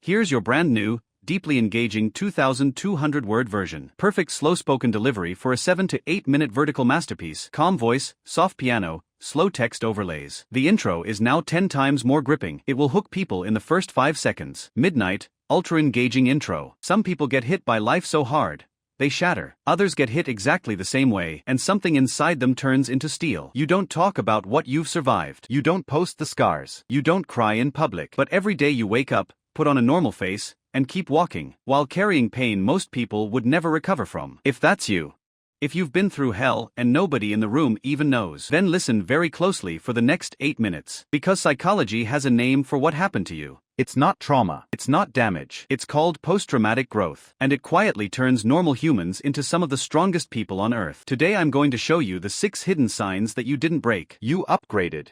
Here's your brand new, deeply engaging 2,200-word version. Perfect slow-spoken delivery for a 7 to 8 minute vertical masterpiece. Calm voice, soft piano, slow text overlays. The intro is now 10 times more gripping. It will hook people in the first 5 seconds. Midnight, ultra-engaging intro. Some people get hit by life so hard they shatter. Others get hit exactly the same way, and something inside them turns into steel. You don't talk about what you've survived. You don't post the scars. You don't cry in public. But every day you wake up, put on a normal face, and keep walking, while carrying pain most people would never recover from. If that's you, if you've been through hell and nobody in the room even knows, then listen very closely for the next 8 minutes. Because psychology has a name for what happened to you. It's not trauma. It's not damage. It's called post-traumatic growth. And it quietly turns normal humans into some of the strongest people on Earth. Today I'm going to show you the 6 hidden signs that you didn't break. You upgraded.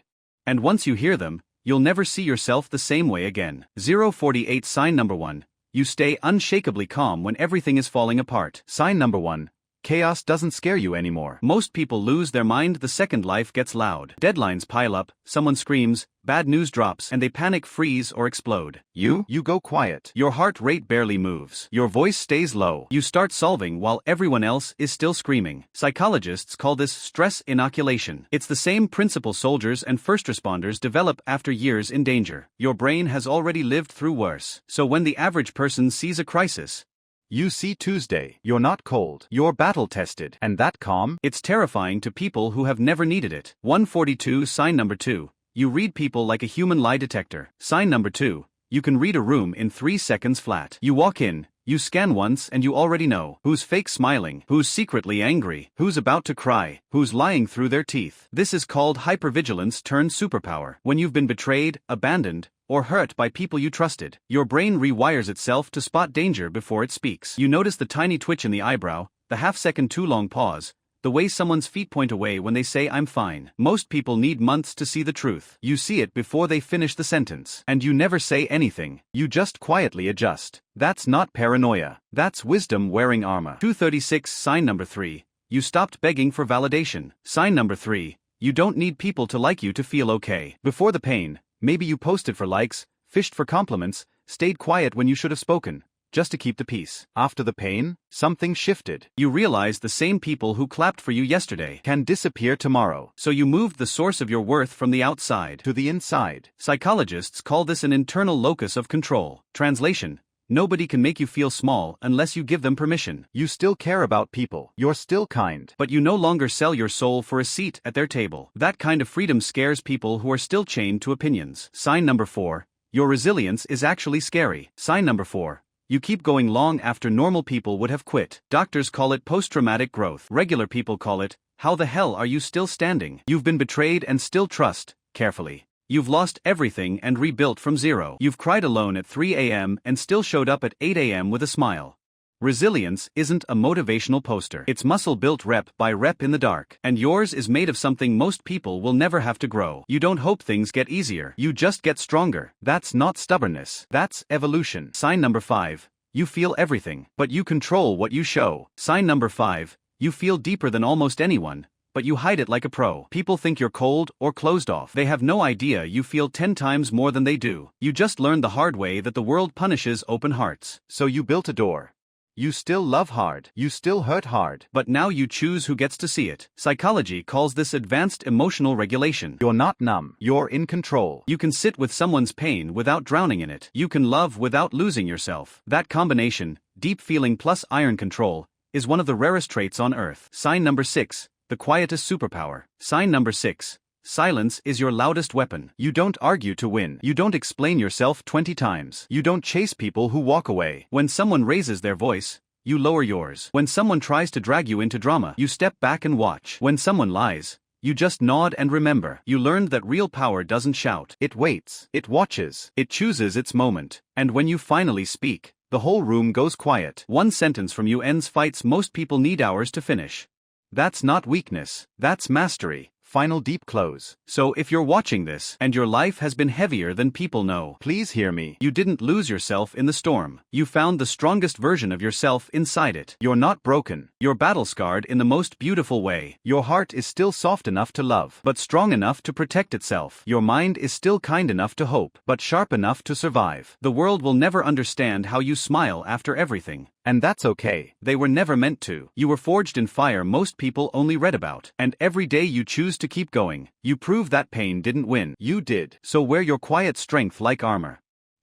And once you hear them, you'll never see yourself the same way again. 048 Sign number 1. You stay unshakably calm when everything is falling apart. Sign number 1. Chaos doesn't scare you anymore. Most people lose their mind the second life gets loud. Deadlines pile up, someone screams, bad news drops, and they panic, freeze, or explode. You go quiet. Your heart rate barely moves. Your voice stays low. You start solving while everyone else is still screaming. Psychologists call this stress inoculation. It's the same principle soldiers and first responders develop after years in danger. Your brain has already lived through worse. So when the average person sees a crisis, you see Tuesday. You're not cold. You're battle-tested. And that calm? It's terrifying to people who have never needed it. 142 Sign number 2. You read people like a human lie detector. Sign number 2. You can read a room in 3 seconds flat. You walk in, you scan once and you already know who's fake smiling, who's secretly angry, who's about to cry, who's lying through their teeth. This is called hypervigilance turned superpower. When you've been betrayed, abandoned, or hurt by people you trusted, your brain rewires itself to spot danger before it speaks. You notice the tiny twitch in the eyebrow, the half-second too long pause, the way someone's feet point away when they say I'm fine. Most people need months to see the truth. You see it before they finish the sentence. And you never say anything. You just quietly adjust. That's not paranoia. That's wisdom wearing armor. 236 Sign number 3. You stopped begging for validation. Sign number 3. You don't need people to like you to feel okay. Before the pain, maybe you posted for likes, fished for compliments, stayed quiet when you should have spoken, just to keep the peace. After the pain, something shifted. You realized the same people who clapped for you yesterday can disappear tomorrow. So you moved the source of your worth from the outside to the inside. Psychologists call this an internal locus of control. Translation: nobody can make you feel small unless you give them permission. You still care about people. You're still kind. But you no longer sell your soul for a seat at their table. That kind of freedom scares people who are still chained to opinions. Sign number 4. Your resilience is actually scary. Sign number 4. You keep going long after normal people would have quit. Doctors call it post-traumatic growth. Regular people call it, how the hell are you still standing? You've been betrayed and still trust, carefully. You've lost everything and rebuilt from zero. You've cried alone at 3 a.m. and still showed up at 8 a.m. with a smile. Resilience isn't a motivational poster. It's muscle built rep by rep in the dark. And yours is made of something most people will never have to grow. You don't hope things get easier. You just get stronger. That's not stubbornness. That's evolution. Sign number 5. You feel everything, but you control what you show. Sign number 5. You feel deeper than almost anyone, but you hide it like a pro. People think you're cold or closed off. They have no idea you feel 10 times more than they do. You just learned the hard way that the world punishes open hearts. So you built a door. You still love hard. You still hurt hard. But now you choose who gets to see it. Psychology calls this advanced emotional regulation. You're not numb. You're in control. You can sit with someone's pain without drowning in it. You can love without losing yourself. That combination, deep feeling plus iron control, is one of the rarest traits on Earth. Sign number 6. The quietest superpower. Sign number 6. Silence is your loudest weapon. You don't argue to win. You don't explain yourself 20 times. You don't chase people who walk away. When someone raises their voice, you lower yours. When someone tries to drag you into drama, you step back and watch. When someone lies, you just nod and remember. You learned that real power doesn't shout. It waits. It watches. It chooses its moment. And when you finally speak, the whole room goes quiet. One sentence from you ends fights most people need hours to finish. That's not weakness. That's mastery. final deep close. So if you're watching this, and your life has been heavier than people know, Please hear me. you didn't lose yourself in the storm. You found the strongest version of yourself inside it. You're not broken. You're battle-scarred in the most beautiful way. Your heart is still soft enough to love, But strong enough to protect itself. Your mind is still kind enough to hope, but sharp enough to survive. The world will never understand how you smile after everything. and that's okay. They were never meant to. You were forged in fire most people only read about. And every day you choose to keep going, you prove that pain didn't win. You did. So wear your quiet strength like armor.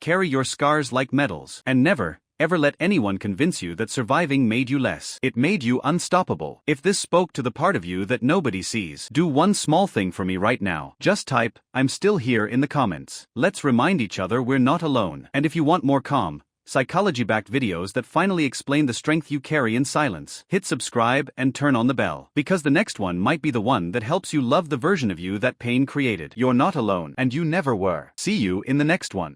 Carry your scars like medals. And never, ever let anyone convince you that surviving made you less. It made you unstoppable. If this spoke to the part of you that nobody sees, do one small thing for me right now. Just type, "I'm still here" in the comments. Let's remind each other we're not alone. And if you want more calm, psychology-backed videos that finally explain the strength you carry in silence, hit subscribe and turn on the bell. Because the next one might be the one that helps you love the version of you that pain created. You're not alone, And you never were. see you in the next one.